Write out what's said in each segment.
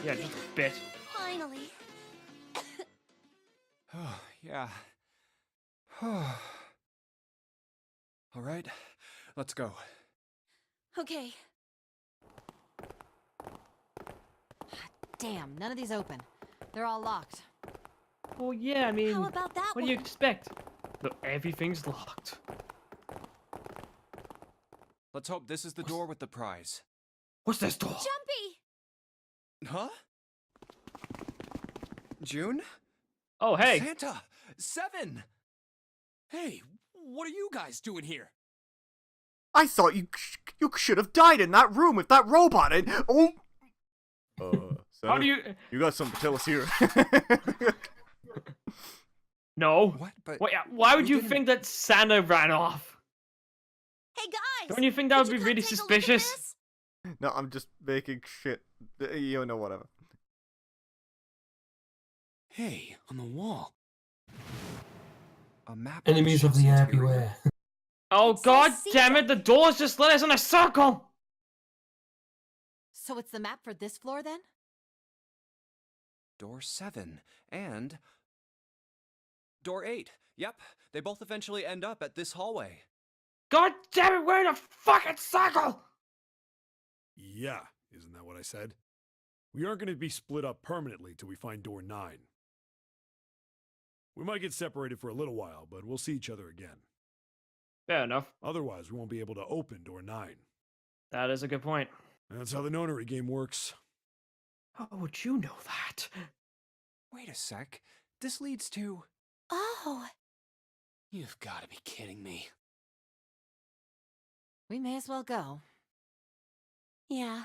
Yeah, just a bit. Finally. Oh, yeah. All right, let's go. Okay. Damn, none of these open. They're all locked. Well, yeah, I mean, How about that what do one? you expect? Look, everything's locked. Let's hope this is the door with the prize. What's this door? Jumpy! Huh? June? Oh, hey. Santa! 7! Hey, what are you guys doing here? I thought you should have died in that room with that robot in. Oh. How do you? You got something to tell us here? No. What? But Wait, why would we you didn't- think that Santa ran off? Hey guys! Don't you think that could would be you come really take a look at suspicious? this? No, I'm just making shit. You know, whatever. Hey, on the wall. A map. Enemies of the air beware. Oh, It says god damn secret. it! The doors just let us in a circle. So it's the map for this floor then? Door 7 and door 8. Yep, they both eventually end up at this hallway. God damn it! We're in a fucking circle. Yeah, isn't that what I said? We aren't going to be split up permanently till we find door 9. We might get separated for a little while, but we'll see each other again. Fair enough. Otherwise, we won't be able to open door 9. That is a good point. That's how the nonary game works. How would you know that? Wait a sec. This leads to... Oh, You've got to be kidding me. We may as well go. yeah.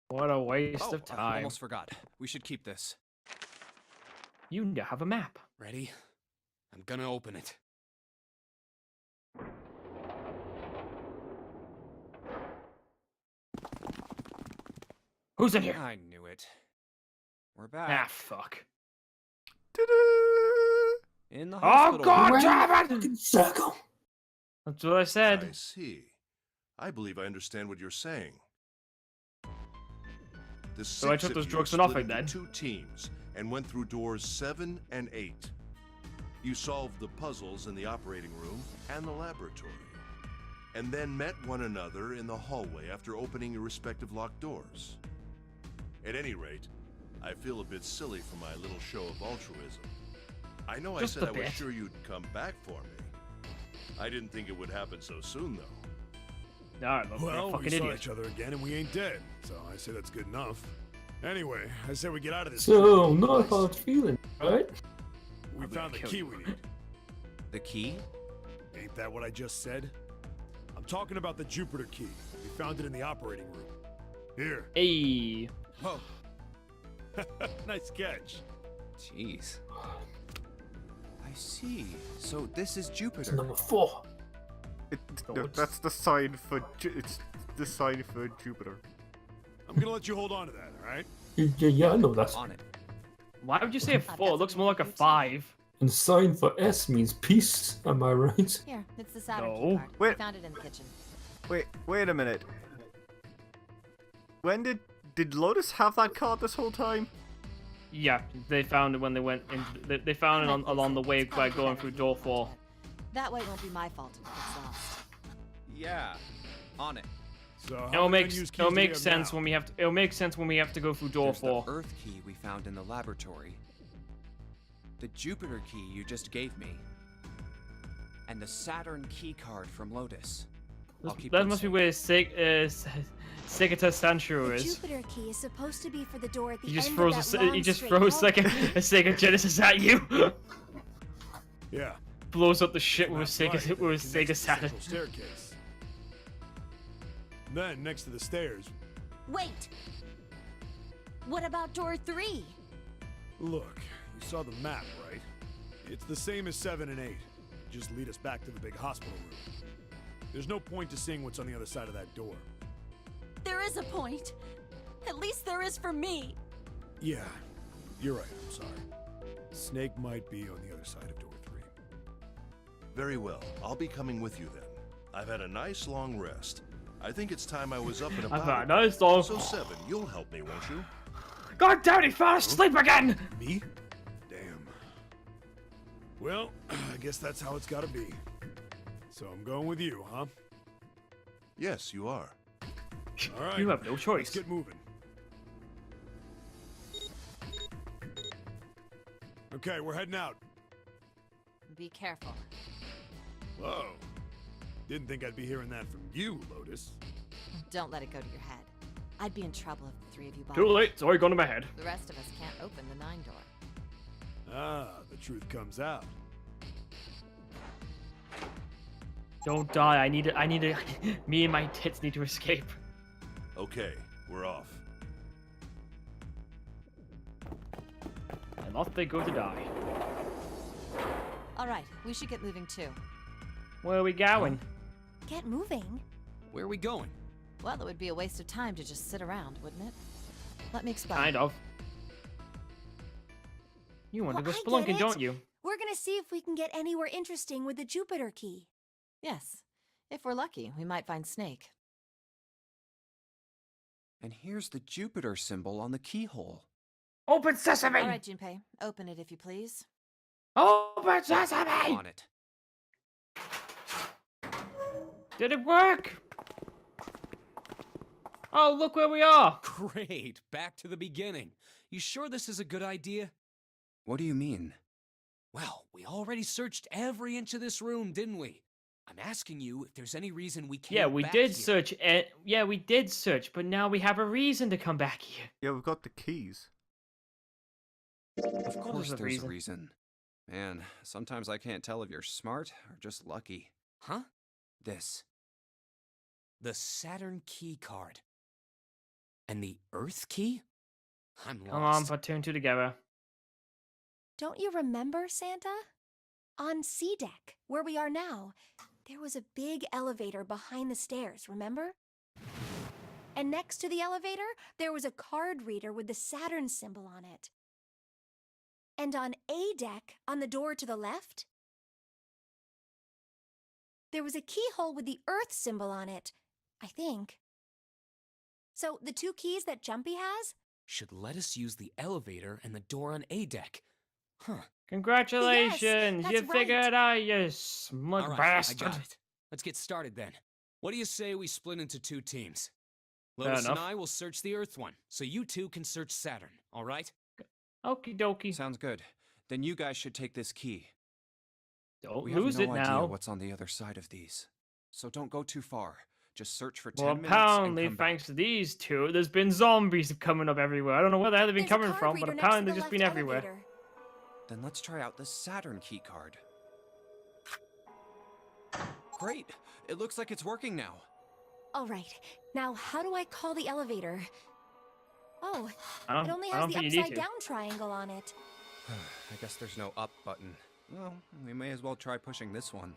What a waste Oh, of time. almost forgot. We should keep this. You now have a map. Ready? I'm gonna open it. Who's in here? I knew it. We're back. Ah, fuck. Ta-da! In the Oh hospital. god damn it! Fucking circle. That's what I said. I see. I believe I understand what you're saying. The So I six took of those you drugs for split nothing, into then? 2 teams and went through doors 7 and 8. You solved the puzzles in the operating room and the laboratory, and then met one another in the hallway after opening your respective locked doors. At any rate, I feel a bit silly for my little show of altruism. I know Just I said a I was bit. sure you'd come back for me. I didn't think it would happen so soon, though. No, look, you're a Well, we fucking saw idiot. each other again and we ain't dead, so I say that's good enough. Anyway, I say we get out of this. So, freaking not place. hard feeling, right? We I'm found the gonna key kill we you. need. The key? Ain't that what I just said? I'm talking about the Jupiter key. We found it in the operating room. Here. Hey. Whoa. Nice catch. Jeez. I see. So this is It's Jupiter. number 4. No, that's the sign for it's the sign for Jupiter. I'm gonna let you hold on to that, alright? Yeah, I know that. On it. Why would you say a got 4? It looks something more like for a you too. 5. And sign for S means peace, am I right? Here, it's the Saturn No. key card. Wait. I found it in the kitchen. Wait a minute. When did Lotus have that card this whole time? Yeah, they found it when they went in. They found it on, along the way by going through door 4. That way it won't be my fault if it's lost. Yeah. On it. So how It'll many make unused keys it'll do we make have sense now? when we have to. It'll make sense when we have to go through door There's 4. the Earth key we found in the laboratory. The Jupiter key you just gave me. And the Saturn key card from Lotus. I'll keep That them must be safe. where Segata Sanshiro The is. Jupiter key is supposed to be for the door at the He just end froze. of that long He just straight froze like a hallway. Sega Genesis at you. Yeah. Blows up the shit with a That's Sega right, with a connects to Sega the Saturn. central staircase. Then, next to the stairs, Wait! What about door 3? look, you saw the map, right? It's the same as 7 and 8. Just lead us back to the big hospital room. There's no point to seeing what's on the other side of that door. There is a point. At least there is for me. Yeah, you're right, I'm sorry. Snake might be on the other side of door 3. Very well. I'll be coming with you then. I've had a nice long rest. I think it's time I was up and I've about. had a again. nice long- So 7, you'll help me, won't you? God damn it, he fell asleep again! Me? Damn. Well, I guess that's how it's gotta be. So I'm going with you, huh? Yes, you are. All right. You have no Let's choice. get moving. Okay, we're heading out. Be careful. Whoa. Didn't think I'd be hearing that from you, Lotus. Don't let it go to your head. I'd be in trouble if the three of you Too bothered. late, it's already gone to my head. The rest of us can't open the 9 door. Ah, the truth comes out. Don't die, I need a me and my tits need to escape. Okay, we're off. And off they go to die. All right, we should get moving too. Where are we going? Get moving. Where are we going? Well, it would be a waste of time to just sit around, wouldn't it? Let me explain. Kind of. You want to go Well, I spelunking, get it. don't you? We're gonna see if we can get anywhere interesting with the Jupiter key. Yes. If we're lucky, we might find Snake. And here's the Jupiter symbol on the keyhole. Open sesame! All right, Junpei, open it if you please. Open sesame! On it. Did it work? Oh, look where we are! Great, back to the beginning. You sure this is a good idea? What do you mean? Well, we already searched every inch of this room, didn't we? I'm asking you if there's any reason we can't Yeah, we back did here. search. Yeah, we did search, but now we have a reason to come back here. Yeah, we've got the keys. Of course there's a there's reason. a reason. Man, sometimes I can't tell if you're smart or just lucky. Huh? This. The Saturn key card. And the Earth key? I'm lost. Come on, put two and two together. Don't you remember, Santa? On C deck, where we are now, there was a big elevator behind the stairs, remember? And next to the elevator, there was a card reader with the Saturn symbol on it. And on A deck, on the door to the left, there was a keyhole with the Earth symbol on it, I think. So the two keys that Jumpy has? Should let us use the elevator and the door on A deck. Huh. Congratulations, that's you right. figured out, you smug All right, bastard. I got it. Let's get started then. What do you say we split into 2 teams? Fair Lotus and enough. I will search the Earth one, so you two can search Saturn, all right? Okie dokie. Sounds good. Then you guys should take this key. Don't We lose have no it idea now. what's on the other side of these. So don't go too far. Just search for 10 Well, minutes and apparently, come back. thanks to these two, there's been zombies coming up everywhere. I don't know where the hell they've been There's a coming card from, but reader next to apparently the they've just left been everywhere. elevator. Then let's try out the Saturn key card. Great! It looks like it's working now. All right, now how do I call the elevator? Oh, I it only don't has the think you need upside to. down triangle on it. I guess there's no up button. Well, we may as well try pushing this one.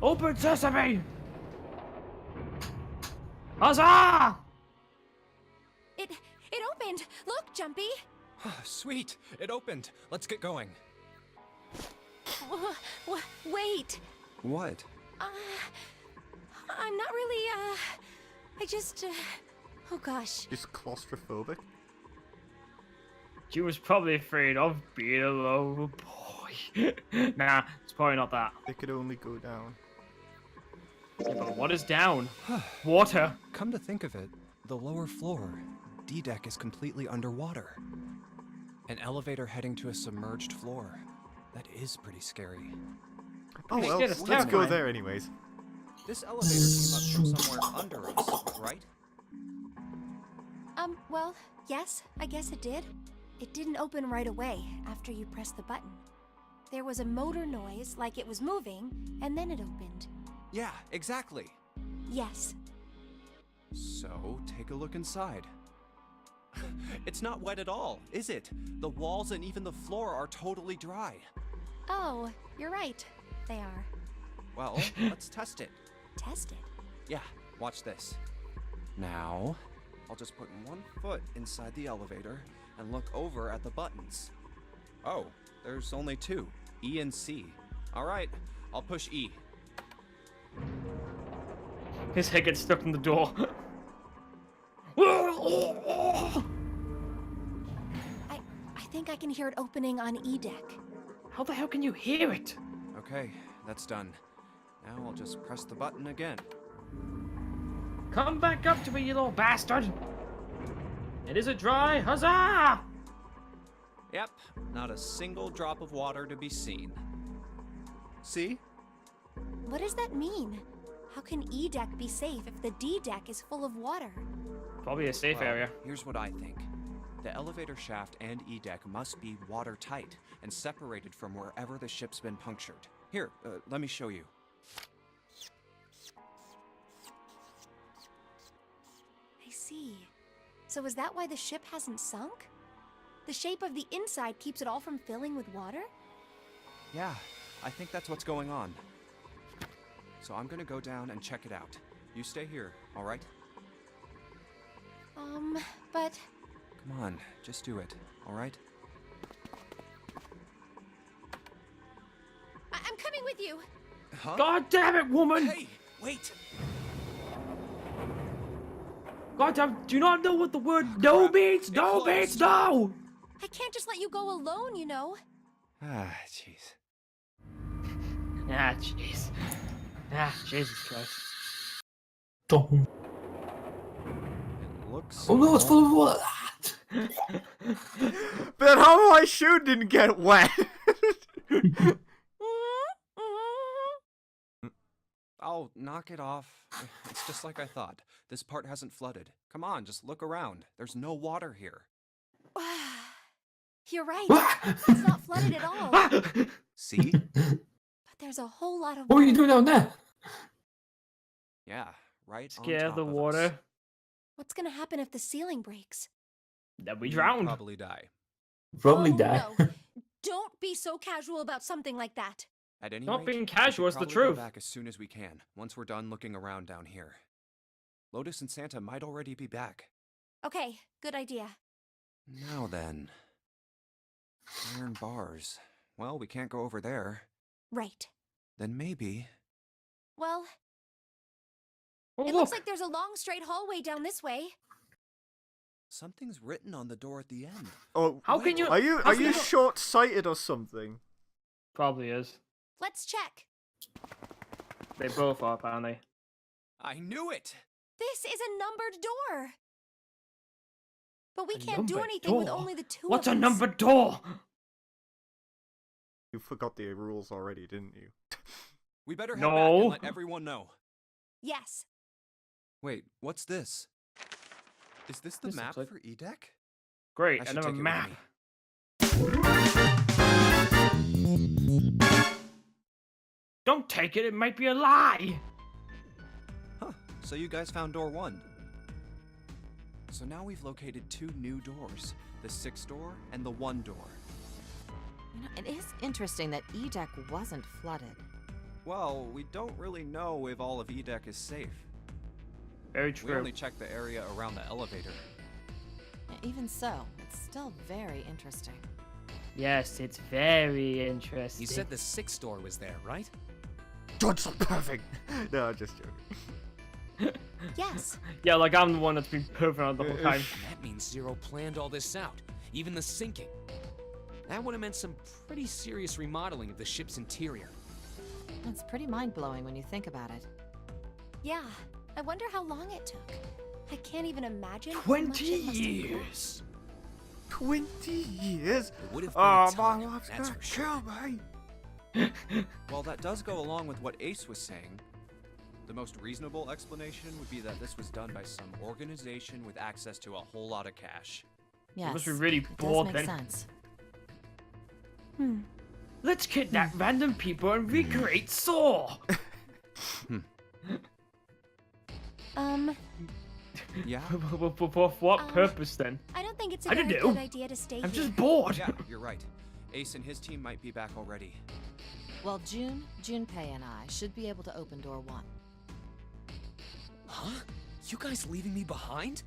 Open sesame! Huzzah! It opened. Look, Jumpy. Sweet! It opened! Let's get going. Wait. What? I'm not really. I just. Oh gosh. Just claustrophobic. She was probably afraid of being a little boy. Nah, it's probably not that. They could only go down. Yeah, but what is down? Water. Come to think of it, the lower floor, D-deck, is completely underwater. An elevator heading to a submerged floor. That is pretty scary. Oh Hey, well, get us let's go terrifying. there anyways. This elevator came up from somewhere under us, right? Well, yes, I guess it did. It didn't open right away after you pressed the button. There was a motor noise, like it was moving, and then it opened. Yeah, exactly. Yes. So, take a look inside. It's not wet at all, is it? The walls and even the floor are totally dry. Oh, you're right. They are. Well, let's test it. Test it. Yeah, watch this. Now, I'll just put one foot inside the elevator and look over at the buttons. Oh, there's only 2, E and C. All right, I'll push E. His head gets stuck in the door. I can hear it opening on E deck. How the hell can you hear it? Okay, that's done. Now I'll just press the button again. Come back up to me, you little bastard! It isn't dry, huzzah! Yep, not a single drop of water to be seen. See? What does that mean? How can E deck be safe if the D deck is full of water? Probably a safe Well, area. Here's what I think. The elevator shaft and E deck must be watertight and separated from wherever the ship's been punctured. Here, let me show you. I see. So is that why the ship hasn't sunk? The shape of the inside keeps it all from filling with water? Yeah, I think that's what's going on. So I'm gonna go down and check it out. You stay here, all right? But Come on, just do it, all right? I'm coming with you. Huh? God damn it, woman! Hey, wait! God damn, do you not know what the word no means? No closed. means no! I can't just let you go alone, you know. Ah, jeez. Ah, jeez. Ah, Jesus Christ. Don't. It looks... Oh no, it's full of water. But how my shoe didn't get wet? Oh, knock it off. It's just like I thought. This part hasn't flooded. Come on, just look around. There's no water here. You're right. It's not flooded at all. See? But there's a whole lot of What are you water. doing down there? Yeah, right on Scare top the of us. water. What's gonna happen if the ceiling breaks? Then we You'd drown. probably die. Probably Oh, die. no. Don't be so casual about something like that. At any Not rate, being we casual, should it's the probably truth. Go back as soon as we can, once we're done looking around down here. Lotus and Santa might already be back. Okay, good idea. Now then. Iron bars. Well, we can't go over there. Right. Then maybe... Well, Oh, it look. looks like there's a long straight hallway down this way. Something's written on the door at the end. Oh, How can you? are you how are can you short-sighted or something? Probably is. Let's check. They both are, apparently. I knew it! This is a numbered door. But we A can't do numbered anything with door? only the two What's of a us. numbered door? You forgot the rules already, didn't you? We better head back No. and let everyone know. Yes. Wait, what's this? Is this the This map looks like- for E-Deck? Great, I should another take it with map. me. Don't take it, it might be a lie. Huh, so you guys found door 1. So now we've located 2 new doors, the 6 door and the 1 door. You know, it is interesting that E deck wasn't flooded. Well, we don't really know if all of E-Deck is safe. Very We true. only checked the area around the elevator. Even so, it's still very interesting. Yes, it's very interesting. You said the 6th door was there, right? George, so perfect. No, I'm just joking. Yes. Yeah, like I'm the one that's been perfect on the whole time. That means Zero planned all this out, even the sinking. That would have meant some pretty serious remodeling of the ship's interior. It's pretty mind-blowing when you think about it. Yeah. I wonder how long it took. I can't even imagine. how much 20 it must have years. 20 years? It would have been Oh, a my ton, wife's that's gonna for sure. kill me. Well, that does go along with what Ace was saying. The most reasonable explanation would be that this was done by some organization with access to a whole lot of cash. Yes, must be really it bored does make then. sense. Let's kidnap random people and recreate Saw. Yeah? For what purpose then? I don't think it's a I very don't good know. idea to stay I'm here. just bored. Yeah, you're right. Ace and his team might be back already. Well, Junpei and I should be able to open door 1. Huh? You guys leaving me behind?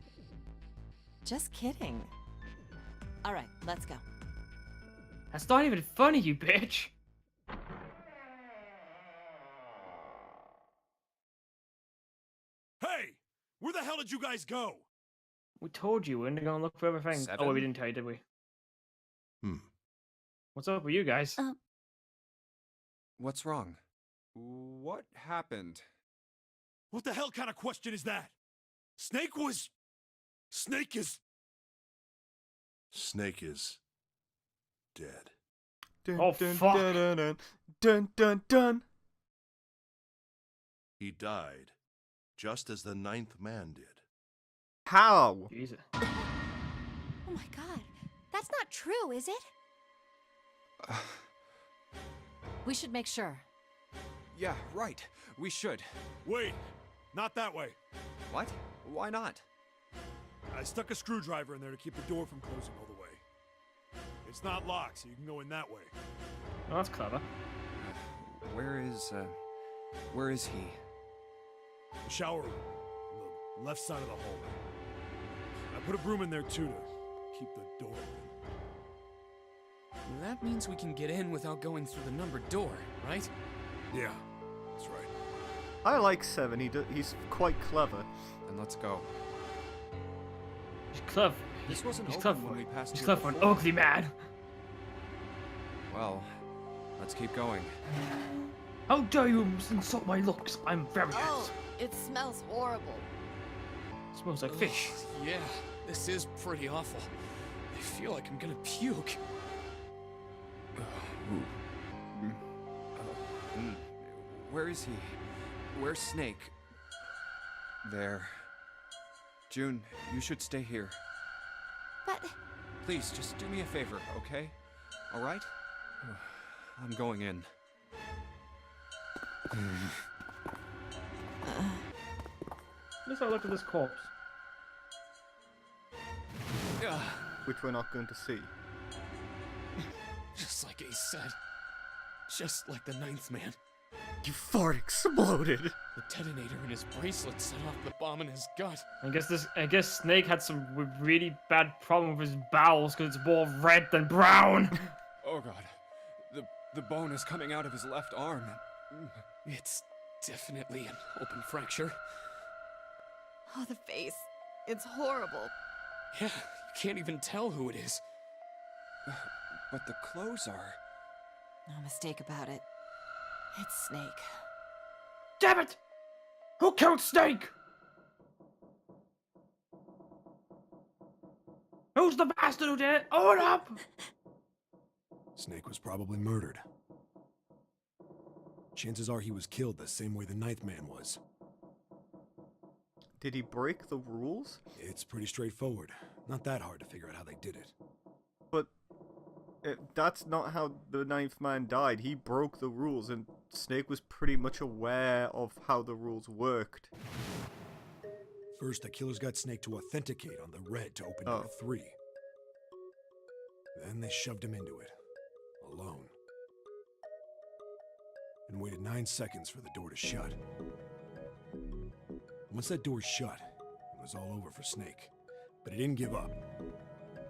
Just kidding. All right, let's go. That's not even funny, you bitch. Hey! Where the hell did you guys go? We told you we we're gonna look for everything. Oh, wait, we 7? didn't tell you, did we? What's up with you guys? What's wrong? What happened? What the hell kind of question is that? Snake is... Snake is dead. Dun, Oh, dun, fuck. Dun, dun, dun, dun, dun, dun. He died, just as the 9th man did. How? Jesus. Oh my god. That's not true, is it? We should make sure. Yeah, right. We should. Wait, not that way. What? Why not? I stuck a screwdriver in there to keep the door from closing all the way. It's not locked, so you can go in that way. Oh, that's clever. Where is he? The shower room, on the left side of the hallway. I put a broom in there too to keep the door open. That means we can get in without going through the numbered door, right? Yeah, that's right. I like 7. He's quite clever. Then let's go. He's clever. This wasn't He's open clever. when we passed He's here clever for an before. ugly man. Well, let's keep going. How dare you insult my looks? I'm very Oh, it smells horrible. Smells like fish. Ugh, yeah, this is pretty awful. I feel like I'm gonna puke. Where is he? Where's Snake? There. June, you should stay here. But Please, just do me a favor, okay? All right? I'm going in. Let's have a look at this corpse. Ugh, Which we're not going to see. just like Ace said. Just like the 9th man. You fart exploded. The detonator in his bracelet set off the bomb in his gut. I guess Snake had some really bad problem with his bowels because it's more red than brown. Oh god. The bone is coming out of his left arm. It's definitely an open fracture. Oh, the face. It's horrible. Yeah, you can't even tell who it is. But the clothes are... No mistake about it. It's Snake. Damn it! Who killed Snake? Who's the bastard who did it? Own up! Snake was probably murdered. Chances are he was killed the same way the 9th man was. Did he break the rules? It's pretty straightforward. Not that hard to figure out how they did it. But that's not how the 9th man died. He broke the rules, and Snake was pretty much aware of how the rules worked. First, the killers got Snake to authenticate on the red to open Oh. door 3. Then they shoved him into it, alone. And waited 9 seconds for the door to shut. Once that door shut, it was all over for Snake. But he didn't give up.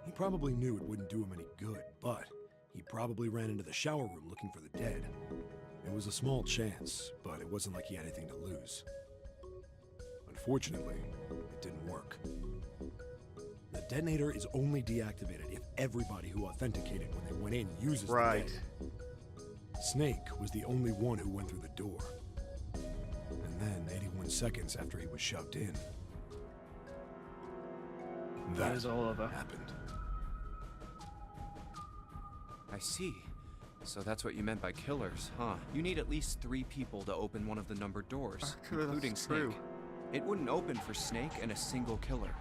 He probably knew it wouldn't do him any good, but he probably ran into the shower room looking for the dead. It was a small chance, but it wasn't like he had anything to lose. Unfortunately, it didn't work. The detonator is only deactivated if everybody who authenticated when they went in uses the Right. dead. Snake was the only one who went through the door. And then, 81 seconds after he was shoved in, that It was all over. happened. I see. So that's what you meant by killers, huh? You need at least 3 people to open one of the numbered doors, Actually, including that's Snake. true. It wouldn't open for Snake and a single killer.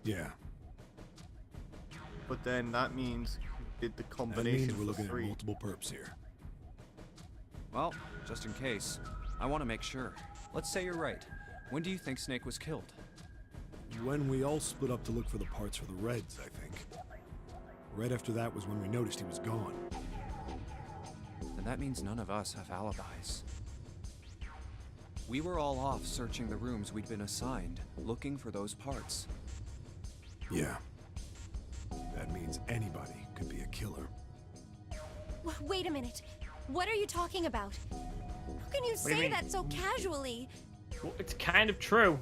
Yeah, But then that means did the that combination means we're for looking 3. at multiple perps here. Well, just in case, I want to make sure. Let's say you're right. When do you think Snake was killed? When we all split up to look for the parts for the Reds, I think. Right after that was when we noticed he was gone. Then that means none of us have alibis. We were all off searching the rooms we'd been assigned, looking for those parts. Yeah. That means anybody could be a killer. wait a minute. What are you talking about? How can you do you say mean? that so casually? Well, it's kind of true.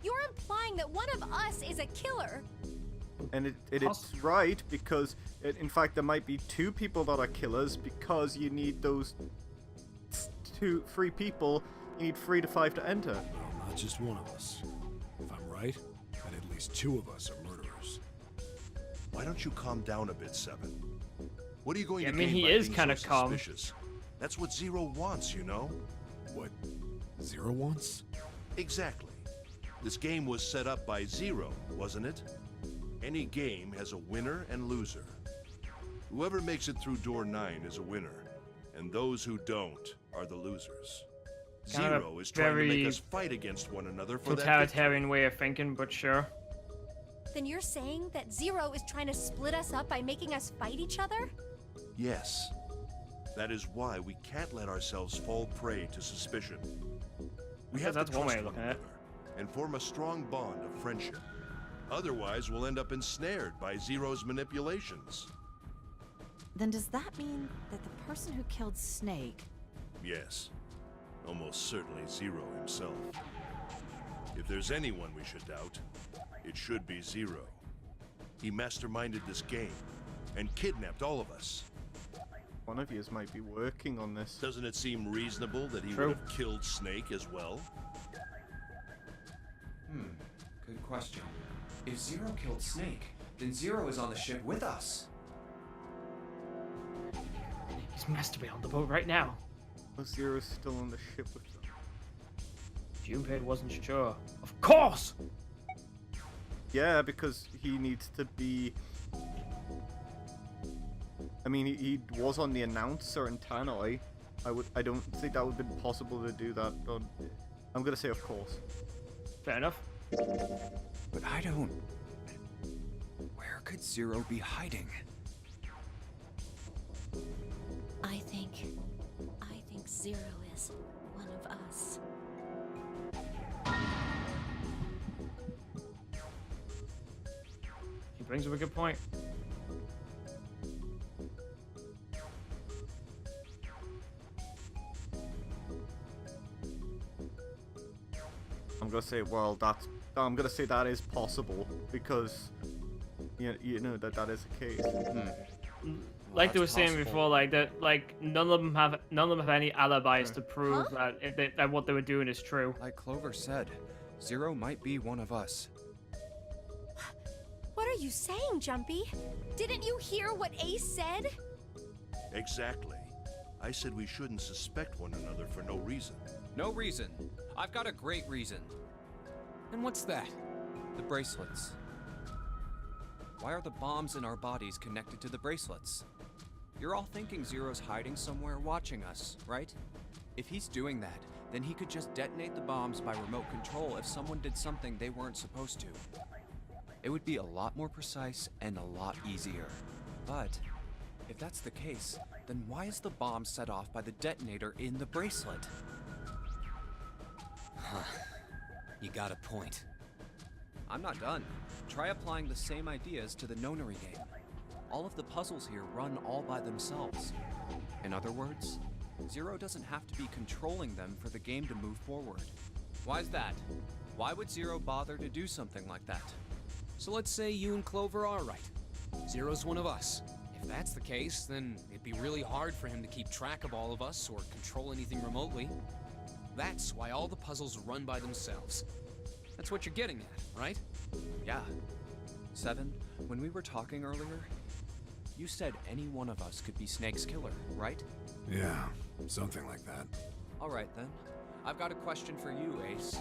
You're implying that one of us is a killer. And it's right because, in fact, there might be 2 people that are killers because you need those 3 people. You need 3 to 5 to enter. Well, not just one of us. If I'm right, then at least 2 of us are murderers. Why don't you calm down a bit, Seven? What are you going to I mean, gain he by is being kind of so calm. suspicious? That's what Zero wants, you know? What Zero wants? Exactly. This game was set up by Zero, wasn't it? Any game has a winner and loser. Whoever makes it through door 9 is a winner, and those who don't are the losers. Kind of Zero is trying to make very us fight against one another for that victory. Totalitarian way of thinking, but sure. Then you're saying that Zero is trying to split us up by making us fight each other? Yes. That is why we can't let ourselves fall prey to suspicion. We have That's to one way trust of one looking at it. another and form a strong bond of friendship. Otherwise, we'll end up ensnared by Zero's manipulations. Then does that mean that the person who killed Snake... Yes. Almost certainly Zero himself. If there's anyone we should doubt, it should be Zero. He masterminded this game and kidnapped all of us. One of you might be working on this. Doesn't it seem reasonable that he True. would have killed Snake as well? Good question. If Zero killed Snake, then Zero is on the ship with us. He's masturbating on the boat right now. Was Zero still on the ship with them? Junpei wasn't sure. Of course! Yeah, because he needs to be... I mean, he was on the announcer in Tannoy. I don't think that would have been possible to do that. But I'm gonna say of course. Fair enough. But I don't... Where could Zero be hiding? I think Zero is one of us. He brings up a good point. I'm gonna say, well, I'm gonna say that is possible because you know that is the case. Like they were that's saying possible. before, like that, like none of them have any alibis to prove that what they were doing is true. Like Clover said, Zero might be one of us. What are you saying, Jumpy? Didn't you hear what Ace said? Exactly. I said we shouldn't suspect one another for no reason. No reason. I've got a great reason. And what's that? The bracelets. Why are the bombs in our bodies connected to the bracelets? You're all thinking Zero's hiding somewhere watching us, right? If he's doing that, then he could just detonate the bombs by remote control if someone did something they weren't supposed to. It would be a lot more precise and a lot easier. But if that's the case, then why is the bomb set off by the detonator in the bracelet? You got a point. I'm not done. Try applying the same ideas to the nonary game. All of the puzzles here run all by themselves. In other words, Zero doesn't have to be controlling them for the game to move forward. Why's that? Why would Zero bother to do something like that? So let's say you and Clover are right. Zero's one of us. If that's the case, then it'd be really hard for him to keep track of all of us or control anything remotely. That's why all the puzzles run by themselves. That's what you're getting at, right? Yeah. Seven, when we were talking earlier, you said any one of us could be Snake's killer, right? Yeah, something like that. Alright then. I've got a question for you, Ace.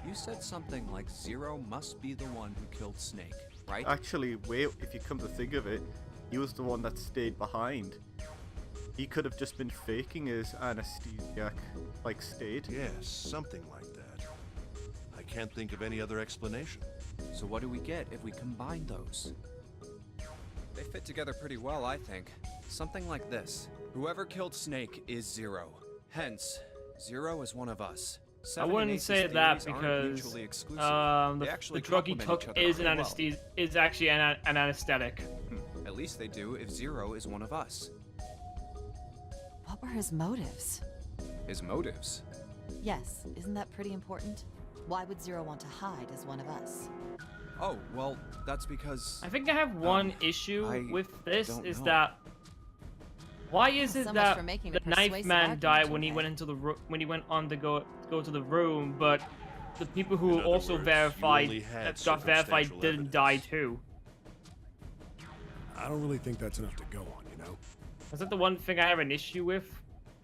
You said something like Zero must be the one who killed Snake, right? Actually, wait, if you come to think of it, he was the one that stayed behind. He could have just been faking his anesthesiac, like, state. Yes, something like that. I can't think of any other explanation. So what do we get if we combine those? They fit together pretty well, I think. Something like this. Whoever killed Snake is Zero. Hence, Zero is one of us. I Seven and wouldn't Ace's say that theories aren't because mutually exclusive. They the actually drug he complement took each other is an very well. anesthesia, is actually an anesthetic. At least they do if Zero is one of us. What were his motives? His motives? Yes, isn't that pretty important? Why would Zero want to hide as one of us? Oh, well, that's because... I think I have one issue I with this, don't is know. that... Why is So it much that for making the a knife persuasive man argument, died when he Junpei. went into the when he went on to go to the room, but the people who In other also words, you verified only had that got verified circumstantial didn't die evidence. too? I don't really think that's enough to go on, you know? Is that the one thing I have an issue with?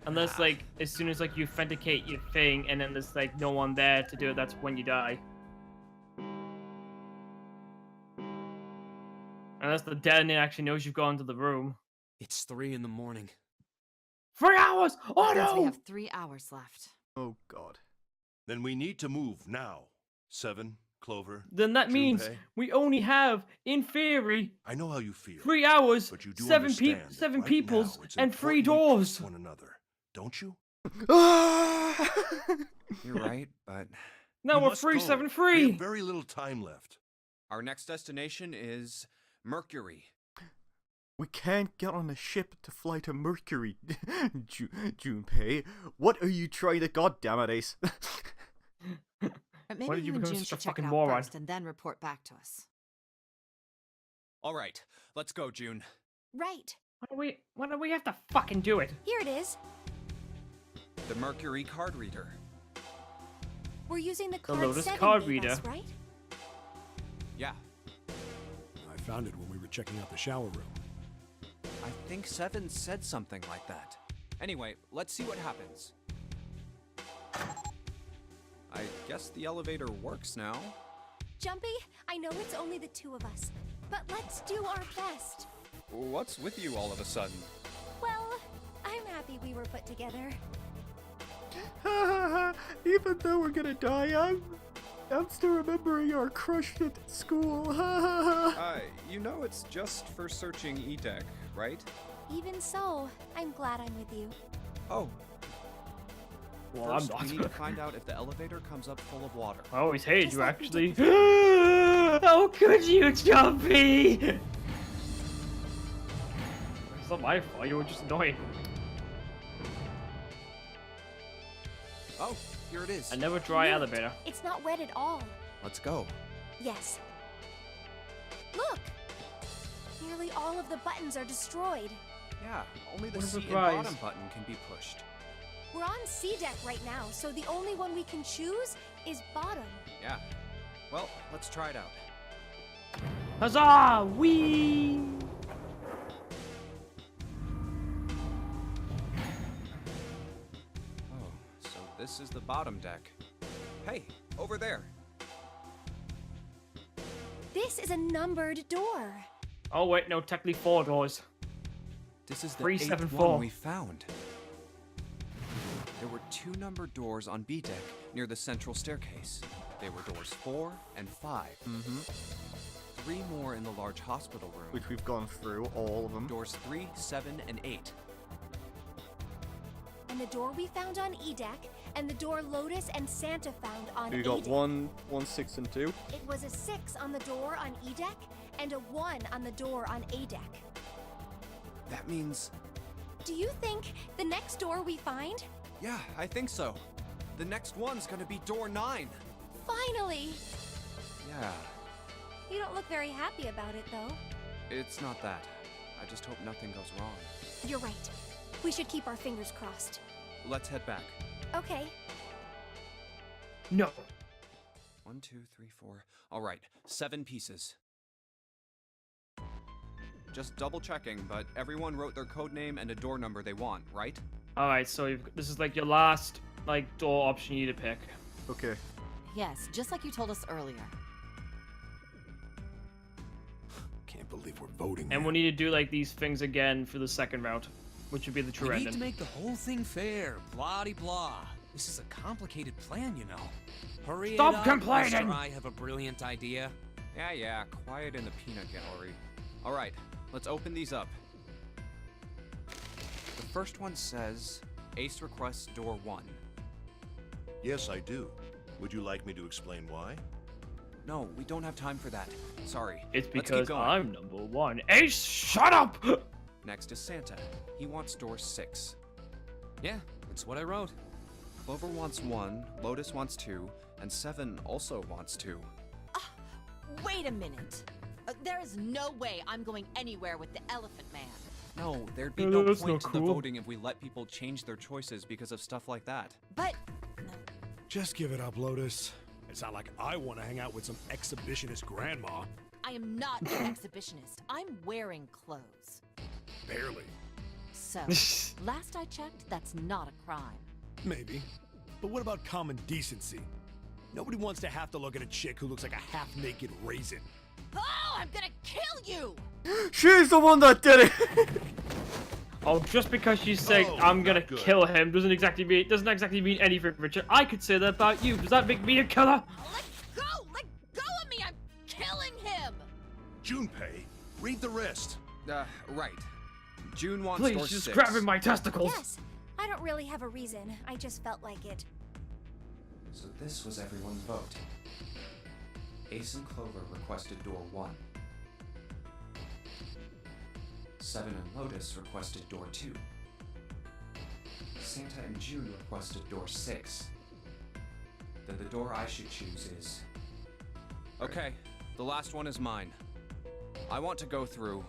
Unless like as soon as like you authenticate your thing and then there's like no one there to do it, that's when you die. Unless the dead actually knows you've gone to the room. It's 3 in the morning. 3 hours! Oh Means we no! have 3 hours left. Oh god. Then we need to move now. 7, Clover. Then that means Junpei. we only have, in theory, I know how you feel. 3 hours, But you do 7 understand that seven right peoples, now it's and 3 important we doors. trust one another, don't you? You're right, but Now You we're must free, go. 7 We free. have very little time left. our next destination is Mercury. We can't get on a ship to fly to Mercury. Junpei, what are you trying to... God damn it, Ace. But Why maybe did you you and become June such a should check it fucking out moron? first and then report back to us. All right, let's go, June. Right. Why do we have to fucking do it? Here it is. The Mercury card reader. We're using the card Lotus 7 card gave us, reader. right? Yeah, I found it when we were checking out the shower room. I think 7 said something like that. Anyway, let's see what happens. I guess the elevator works now. Jumpy, I know it's only the 2 of us, but let's do our best. What's with you all of a sudden? Well, I'm happy we were put together. Even though we're gonna die, I'm still remembering our crush at school. You know it's just for searching E-Deck, right? Even so, I'm glad I'm with you. Oh, Well, first I'm we need not. to find out if the elevator comes up full of water. I always hated Just you, like we actually. did How could you, Jumpy? It's not my fault. You were just annoying. Oh, here it is. I never try Neat. elevator. It's not wet at all. Let's go. Yes. Look! Nearly all of the buttons are destroyed. Yeah, only the What a seat and surprise. bottom button can be pushed. We're on C deck right now, so the only one we can choose is bottom. Yeah. Well, let's try it out. Huzzah! Wee! Oh, so this is the bottom deck. Hey, over there. This is a numbered door. Oh wait, no, technically 4 doors. This is the 374. 8th one we found. There were 2 numbered doors on B deck near the central staircase. They were doors 4 and 5. 3 more in the large hospital room. Which we've gone through, all of them. Doors 3, 7, and 8. And the door we found on E deck, and the door Lotus and Santa found on We A got deck. 1, 6, and 2. It was a 6 on the door on E deck, and a 1 on the door on A deck. That means... Do you think the next door we find? Yeah, I think so. The next one's gonna be door 9. Finally! Yeah, You don't look very happy about it, though. it's not that. I just hope nothing goes wrong. You're right. We should keep our fingers crossed. Let's head back. Okay. No. 1, 2, 3, 4. All right, 7 pieces. Just double checking, but everyone wrote their code name and a door number they want, right? Alright, so this is like your last like door option you need to pick. Okay. Yes, just like you told us earlier. Can't believe we're voting. And now. we'll need to do like these things again for the second route, which would be the true We need ending. to make the whole thing fair. Blah-de-blah. This is a complicated plan, you know. Hurry Stop it up, complaining! Mr. I have a brilliant idea. Yeah, quiet in the peanut gallery. All right, let's open these up. The first one says, Ace requests door 1. Yes, I do. Would you like me to explain why? No, we don't have time for that. Sorry. It's Let's keep because going. I'm number 1. Ace, shut up! Next is Santa. He wants door 6. Yeah, that's what I wrote. Clover wants 1, Lotus wants 2, and 7 also wants 2. Wait a minute. There is no way I'm going anywhere with the Elephant Man. No, there'd be Yeah, no that's point not to the cool. voting if we let people change their choices because of stuff like that. But Just give it up, Lotus. It's not like I want to hang out with some exhibitionist grandma. I am not an exhibitionist. I'm wearing clothes. Barely. So, last I checked, that's not a crime. Maybe. But what about common decency? Nobody wants to have to look at a chick who looks like a half-naked raisin. Oh, I'm gonna kill you! She's the one that did it! Oh, just because you say Oh, I'm gonna not good. kill him doesn't exactly mean anything, Richard. I could say that about you. Does that make me a killer? Let go! Let go of me! I'm killing him! Junpei, read the rest. Right. June wants Please, door just 6. grabbing my testicles. Yes, I don't really have a reason. I just felt like it. So this was everyone's vote. Ace and Clover requested door 1. 7 and Lotus requested door 2. Santa and June requested door 6. Then the door I should choose is... Okay, the last one is mine. I want to go through...